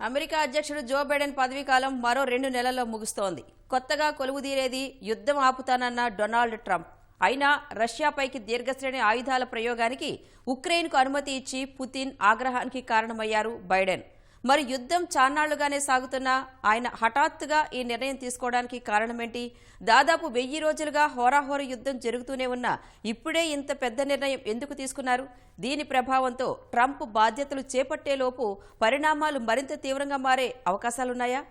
America అధ్యక్షుడు Joe Biden పదవీకాలం మరో 2 నెలల్లో ముగుస్తోంది. కొత్తగా కొలువుదీరేది యుద్ధం ఆపుతానన్న డొనాల్డ్ ట్రంప్. అయినా రష్యాపైకి దీర్ఘశ్రేణి ఆయుధాల ప్రయోగానికి ఉక్రెయిన్కు అనుమతి ఇచ్చి పుతిన్ ఆగ్రహానికి కారణమయ్యారు బైడెన్. మరి యుద్ధం చాన్నాళ్లుగానే సాగుతున్నా ఆయన హఠాత్తుగా ఈ నిర్ణయం తీసుకోవడానికి కారణమేంటి? దాదాపు 1000 రోజులుగా హోరాహోరీ యుద్ధం జరుగుతూనే ఉన్నా ఇప్పుడే ఇంత పెద్ద నిర్ణయం ఎందుకు తీసుకున్నారు? దీని ప్రభావంతో ట్రంప్ బాధ్యతలు చేపట్టేలోపు పరిణామాలు మరింత తీవ్రంగా మారే అవకాశాలున్నాయా?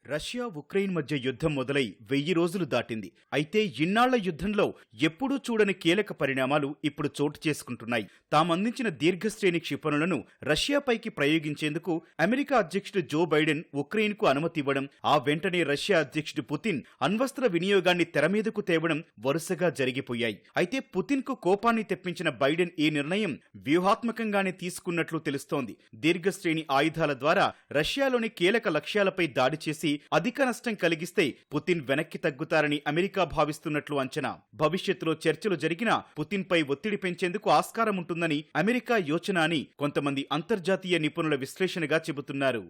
రష్యా ఉక్రెయిన్ మధ్య యుద్ధం మొదలై 1000 రోజులు దాటింది. అయితే ఇన్నాళ్ల యుద్ధంలో ఎప్పుడూ చూడని కీలక పరిణామాలు ఇప్పుడు చోటు చేసుకుంటున్నాయి. తామందించిన దీర్ఘశ్రేణి క్షిపణులను రష్యాపైకి ప్రయోగించేందుకు అమెరికా అధ్యక్షుడు జో బైడెన్ ఉక్రెయిన్కు అనుమతి ఇవ్వడం, ఆ వెంటనే రష్యా అధ్యక్షుడు పుతిన్ అణ్వస్త్ర వినియోగాన్ని తెరమీదకు తేవడం వరుసగా జరిగిపోయాయి. అయితే పుతిన్కు కోపాన్ని తెప్పించిన బైడెన్ ఈ నిర్ణయం వ్యూహాత్మకంగానే తీసుకున్నట్లు తెలుస్తోంది. దీర్ఘశ్రేణి ఆయుధాల ద్వారా రష్యాలోని కీలక లక్ష్యాలపై దాడి చేసి అధిక నష్టం కలిగిస్తే పుతిన్ వెనక్కి తగ్గుతారని అమెరికా భావిస్తున్నట్లు అంచనా. భవిష్యత్తులో చర్చలు జరిగినా పుతిన్ పై ఒత్తిడి పెంచేందుకు ఆస్కారం ఉంటుందని అమెరికా యోచన అని కొంతమంది అంతర్జాతీయ నిపుణుల విశ్లేషణగా చెబుతున్నారు.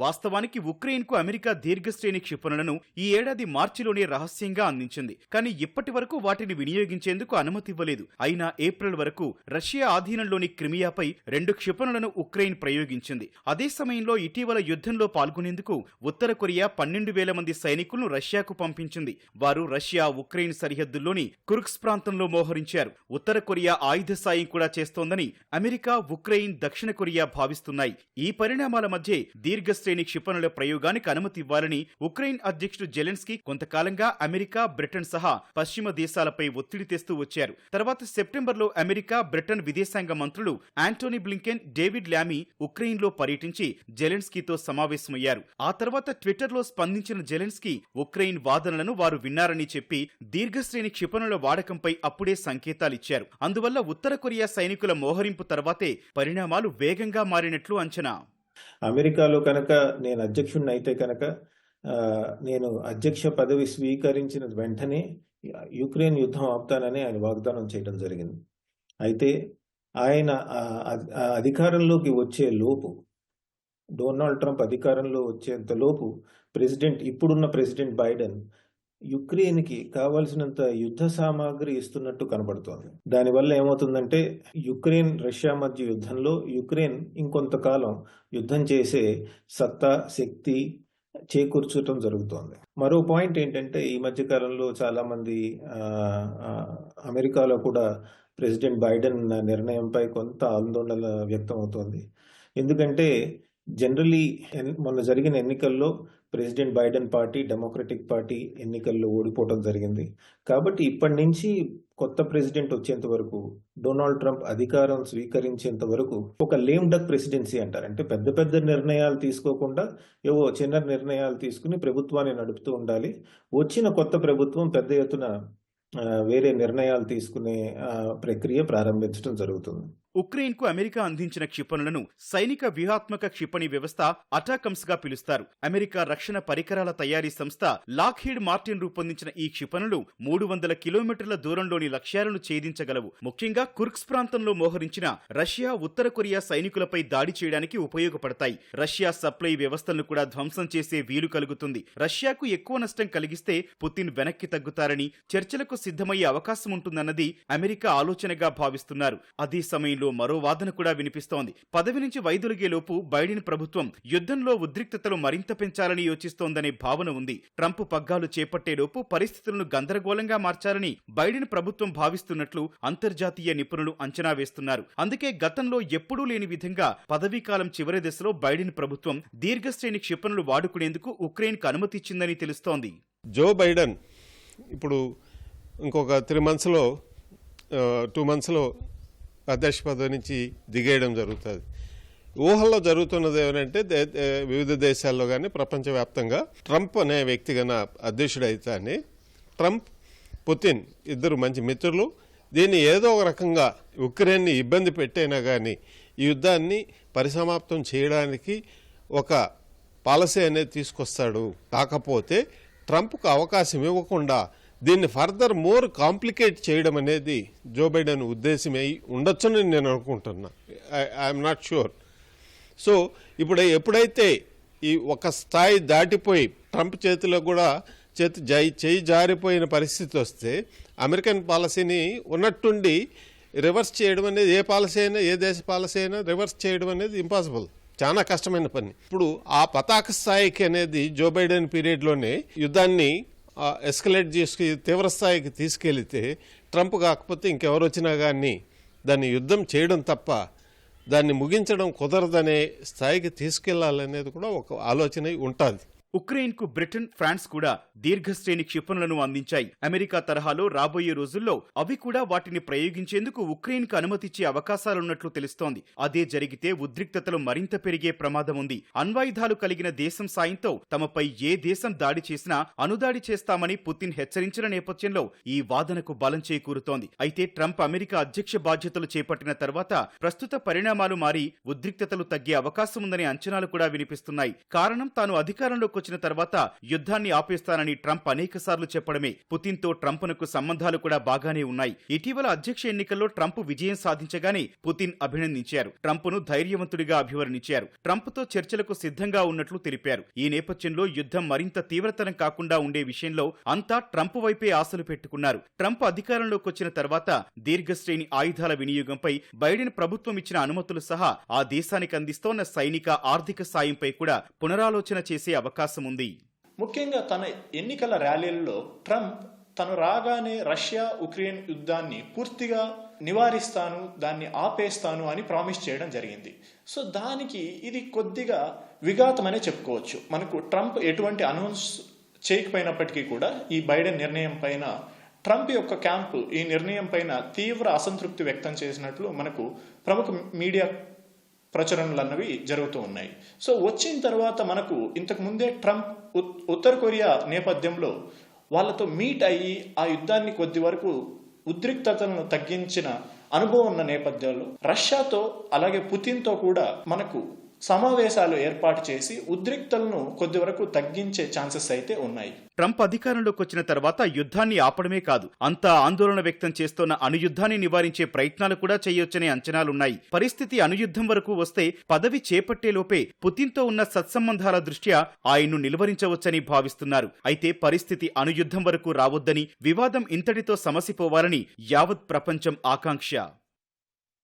వాస్తవానికి ఉక్రెయిన్కు అమెరికా దీర్ఘశ్రేణి క్షిపణులను ఈ ఏడాది మార్చిలోనే రహస్యంగా అందించింది. కానీ ఇప్పటి వరకు వాటిని వినియోగించేందుకు అనుమతి ఇవ్వలేదు. అయినా ఏప్రిల్ వరకు రష్యా ఆధీనంలోని క్రిమియాపై 2 క్షిపణులను ఉక్రెయిన్ ప్రయోగించింది. అదే సమయంలో ఇటీవల యుద్ధంలో పాల్గొనేందుకు ఉత్తర కొరియా 12,000 మంది సైనికులను రష్యాకు పంపించింది. వారు రష్యా ఉక్రెయిన్ సరిహద్దుల్లోని కుర్స్క్ ప్రాంతంలో మోహరించారు. ఉత్తర కొరియా ఆయుధ సాయం కూడా చేస్తోందని అమెరికా, ఉక్రెయిన్, దక్షిణ కొరియా భావిస్తున్నాయి. ఈ పరిణామాల మధ్య దీర్ఘశ్రేణి క్షిపణుల ప్రయోగానికి అనుమతి ఇవ్వాలని ఉక్రెయిన్ అధ్యక్షుడు జెలెన్స్కీ కొంతకాలంగా అమెరికా, బ్రిటన్ సహా పశ్చిమ దేశాలపై ఒత్తిడి తెస్తూ వచ్చారు. తర్వాత సెప్టెంబర్లో అమెరికా, బ్రిటన్ విదేశాంగ మంత్రులు ఆంటోనీ బ్లింకెన్, డేవిడ్ ల్యామీ ఉక్రెయిన్లో పర్యటించి జెలెన్స్కీతో సమావేశమయ్యారు. ఆ తర్వాత ట్విట్టర్లో స్పందించిన జెలెన్స్కీ ఉక్రెయిన్ వాదనలను వారు విన్నారని చెప్పి దీర్ఘశ్రేణి క్షిపణుల వాడకంపై అప్పుడే సంకేతాలిచ్చారు. అందువల్ల ఉత్తర కొరియా సైనికుల మోహరింపు తర్వాతే పరిణామాలు వేగంగా మారినట్లు అంచనా. అమెరికాలో కనుక నేను అధ్యక్షుడిని అయితే కనుక నేను అధ్యక్ష పదవి స్వీకరించిన వెంటనే యుక్రెయిన్ యుద్ధం ఆపుతానని ఆయన వాగ్దానం చేయడం జరిగింది. అయితే ఆయన అధికారంలోకి వచ్చే లోపు, డొనాల్డ్ ట్రంప్ అధికారంలో వచ్చేంత లోపు ఇప్పుడున్న ప్రెసిడెంట్ బైడెన్ యుక్రెయిన్కి కావాల్సినంత యుద్ధ సామాగ్రి ఇస్తున్నట్టు కనబడుతోంది. దానివల్ల ఏమవుతుందంటే యుక్రెయిన్ రష్యా మధ్య యుద్ధంలో యుక్రెయిన్ ఇంకొంతకాలం యుద్ధం చేసే సత్తా, శక్తి చేకూర్చడం జరుగుతోంది. మరో పాయింట్ ఏంటంటే ఈ మధ్య కాలంలో చాలా మంది అమెరికాలో కూడా ప్రెసిడెంట్ బైడెన్ నిర్ణయంపై కొంత ఆందోళన వ్యక్తం అవుతోంది. ఎందుకంటే జనరలీ మొన్న జరిగిన ఎన్నికల్లో president Biden party democratic party ఎన్నికల్లో ఓడిపోవడం జరిగింది. కాబట్టి ఇప్పటి నుంచి కొత్త ప్రెసిడెంట్ వచ్చేంత వరకు, డొనాల్డ్ ట్రంప్ అధికారం స్వీకరించేంత వరకు ఒక లేమ్ డక్ ప్రెసిడెన్సీ అంటారు. అంటే పెద్ద పెద్ద నిర్ణయాలు తీసుకోకుండా ఏవో చిన్న నిర్ణయాలు తీసుకుని ప్రభుత్వాన్ని నడుపుతూ ఉండాలి. వచ్చిన కొత్త ప్రభుత్వం పెద్ద ఎత్తున వేరే నిర్ణయాలు తీసుకునే ప్రక్రియ ప్రారంభించడం జరుగుతుంది. ఉక్రెయిన్కు అమెరికా అందించిన క్షిపణులను సైనిక వ్యూహాత్మక క్షిపణి వ్యవస్థ అటాకమ్స్ గా పిలుస్తారు. అమెరికా రక్షణ పరికరాల తయారీ సంస్థ లాక్హీడ్ మార్టిన్ రూపొందించిన ఈ క్షిపణులు 300 కిలోమీటర్ల దూరంలోని లక్ష్యాలను ఛేదించగలవు. ముఖ్యంగా కుర్స్క్ ప్రాంతంలో మోహరించిన రష్యా, ఉత్తర కొరియా సైనికులపై దాడి చేయడానికి ఉపయోగపడతాయి. రష్యా సప్లై వ్యవస్థలను కూడా ధ్వంసం చేసే వీలు కలుగుతుంది. రష్యాకు ఎక్కువ నష్టం కలిగిస్తే పుతిన్ వెనక్కి తగ్గుతారని, చర్చలకు సిద్ధమయ్యే అవకాశం ఉంటుందన్నది అమెరికా ఆలోచనగా భావిస్తున్నారు. అదే సమయంలో మరో వాదన కూడా వినిపిస్తోంది. పదవి నుంచి వైదొలిగేలోపు బైడెన్ ప్రభుత్వం యుద్ధంలో ఉద్రిక్తతలు మరింత పెంచాలని యోచిస్తోందనే భావన ఉంది. ట్రంప్ పగ్గాలు చేపట్టేలోపు పరిస్థితులను గందరగోళంగా మార్చాలని బైడెన్ ప్రభుత్వం భావిస్తున్నట్లు అంతర్జాతీయ నిపుణులు అంచనా వేస్తున్నారు. అందుకే గతంలో ఎప్పుడూ లేని విధంగా పదవీకాలం చివరి దశలో బైడెన్ ప్రభుత్వం దీర్ఘశ్రేణి క్షిపణులు వాడుకునేందుకు ఉక్రెయిన్కు అనుమతి ఇచ్చిందని తెలుస్తోంది. జో బైడెన్ ఇప్పుడు ఇంకొక 2 మంత్స్లో అధ్యక్ష పదవి నుంచి దిగేయడం జరుగుతుంది. ఊహల్లో జరుగుతున్నది ఏమంటే వివిధ దేశాల్లో కానీ ప్రపంచవ్యాప్తంగా ట్రంప్ అనే వ్యక్తి గన అధ్యక్షుడైతే అని ట్రంప్ పుతిన్ ఇద్దరు మంచి మిత్రులు. దీన్ని ఏదో ఒక రకంగా ఉక్రెయిన్ని ఇబ్బంది పెట్టైనా కానీ ఈ యుద్ధాన్ని పరిసమాప్తం చేయడానికి ఒక పాలసీ అనేది తీసుకొస్తాడు. కాకపోతే ట్రంప్కు అవకాశం ఇవ్వకుండా దీన్ని ఫర్దర్ మోర్ కాంప్లికేట్ చేయడం అనేది జో బైడెన్ ఉద్దేశమై ఉండొచ్చని నేను అనుకుంటున్నా. I'm not sure. సో ఇప్పుడు ఎప్పుడైతే ఈ ఒక స్థాయి దాటిపోయి ట్రంప్ చేతిలో కూడా చేయి జారిపోయిన పరిస్థితి వస్తే అమెరికన్ పాలసీని ఉన్నట్టుండి రివర్స్ చేయడం అనేది ఏ పాలసీ అయినా ఏ దేశ పాలసీ అయినా రివర్స్ చేయడం అనేది ఇంపాసిబుల్, చాలా కష్టమైన పని. ఇప్పుడు ఆ పతాక స్థాయికి అనేది జో బైడెన్ పీరియడ్లోనే యుద్ధాన్ని ఎస్కలేట్ చేసి తీవ్ర స్థాయికి తీసుకెళ్తే ట్రంప్ కాకపోతే ఇంకెవరు వచ్చినా కానీ దాన్ని యుద్ధం చేయడం తప్ప దాన్ని ముగించడం కుదరదనే స్థాయికి తీసుకెళ్లాలనేది కూడా ఒక ఆలోచన ఉంటుంది. ఉక్రెయిన్కు బ్రిటన్, ఫ్రాన్స్ కూడా దీర్ఘశ్రేణి క్షిపణులను అందించాయి. అమెరికా తరహాలో రాబోయే రోజుల్లో అవి కూడా వాటిని ప్రయోగించేందుకు ఉక్రెయిన్కు అనుమతిచ్చే అవకాశాలున్నట్లు తెలుస్తోంది. అదే జరిగితే ఉద్రిక్తతలు మరింత పెరిగే ప్రమాదం ఉంది. అణ్వాయుధాలు కలిగిన దేశం సాయంతో తమపై ఏ దేశం దాడి చేసినా అనుదాడి చేస్తామని పుతిన్ హెచ్చరించిన నేపథ్యంలో ఈ వాదనకు బలం చేకూరుతోంది. అయితే ట్రంప్ అమెరికా అధ్యక్ష బాధ్యతలు చేపట్టిన తర్వాత ప్రస్తుత పరిణామాలు మారి ఉద్రిక్తతలు తగ్గే అవకాశం ఉందనే అంచనాలు కూడా వినిపిస్తున్నాయి. కారణం తాను అధికారంలోకి వచ్చిన తర్వాత యుద్ధాన్ని ఆపేస్తానని ట్రంప్ అనేకసార్లు చెప్పడమే. పుతిన్తో ట్రంప్నకు సంబంధాలు కూడా బాగానే ఉన్నాయి. ఇటీవల అధ్యక్ష ఎన్నికల్లో ట్రంప్ విజయం సాధించగానే పుతిన్ అభినందించారు. ట్రంప్ను ధైర్యవంతుడిగా అభివర్ణించారు. ట్రంప్తో చర్చలకు సిద్ధంగా ఉన్నట్లు తెలిపారు. ఈ నేపథ్యంలో యుద్ధం మరింత తీవ్రతరం కాకుండా ఉండే విషయంలో అంతా ట్రంప్ వైపే ఆశలు పెట్టుకున్నారు. ట్రంప్ అధికారంలోకి వచ్చిన తర్వాత దీర్ఘశ్రేణి ఆయుధాల వినియోగంపై బైడెన్ ప్రభుత్వం ఇచ్చిన అనుమతులు సహా ఆ దేశానికి అందిస్తోన్న సైనిక, ఆర్థిక సాయంపై కూడా పునరాలోచన చేసే అవకాశం ఉంది. ముఖ్యంగా తన ఎన్నికల ర్యాలీల్లో ట్రంప్ తను రాగానే రష్యా ఉక్రెయిన్ యుద్ధాన్ని పూర్తిగా నివారిస్తాను, దాన్ని ఆపేస్తాను అని ప్రామిస్ చేయడం జరిగింది. సో దానికి ఇది కొద్దిగా విఘాతమనే చెప్పుకోవచ్చు. మనకు ట్రంప్ ఎటువంటి అనౌన్స్ చేయకపోయినప్పటికీ కూడా ఈ బైడెన్ నిర్ణయం పైన ట్రంప్ యొక్క క్యాంపు ఈ నిర్ణయం పైన తీవ్ర అసంతృప్తి వ్యక్తం చేసినట్లు మనకు ప్రముఖ మీడియా ప్రచురణలు అన్నవి జరుగుతూ ఉన్నాయి. సో వచ్చిన తర్వాత మనకు ఇంతకు ముందే ట్రంప్ ఉత్తర కొరియా నేపథ్యంలో వాళ్ళతో మీట్ అయ్యి ఆ యుద్ధాన్ని కొద్ది వరకు ఉద్రిక్తతలను తగ్గించిన అనుభవం ఉన్న నేపథ్యంలో రష్యాతో అలాగే పుతిన్తో కూడా మనకు సమావేశాలు ఏర్పాటు చేసి ఉద్రిక్తలను కొద్ది వరకు తగ్గించే ఛాన్సెస్ అయితే ఉన్నాయి. ట్రంప్ అధికారంలోకి వచ్చిన తర్వాత యుద్ధాన్ని ఆపడమే కాదు, అంతా ఆందోళన వ్యక్తం చేస్తోన్న అణుయుద్ధాన్ని నివారించే ప్రయత్నాలు కూడా చేయొచ్చనే అంచనాలున్నాయి. పరిస్థితి అణుయుద్ధం వరకు వస్తే పదవి చేపట్టేలోపే పుతిన్తో ఉన్న సత్సంబంధాల దృష్ట్యా ఆయన్ను నిలువరించవచ్చని భావిస్తున్నారు. అయితే పరిస్థితి అణుయుద్ధం వరకు రావొద్దని, వివాదం ఇంతటితో సమసిపోవాలని యావత్ ప్రపంచం ఆకాంక్ష.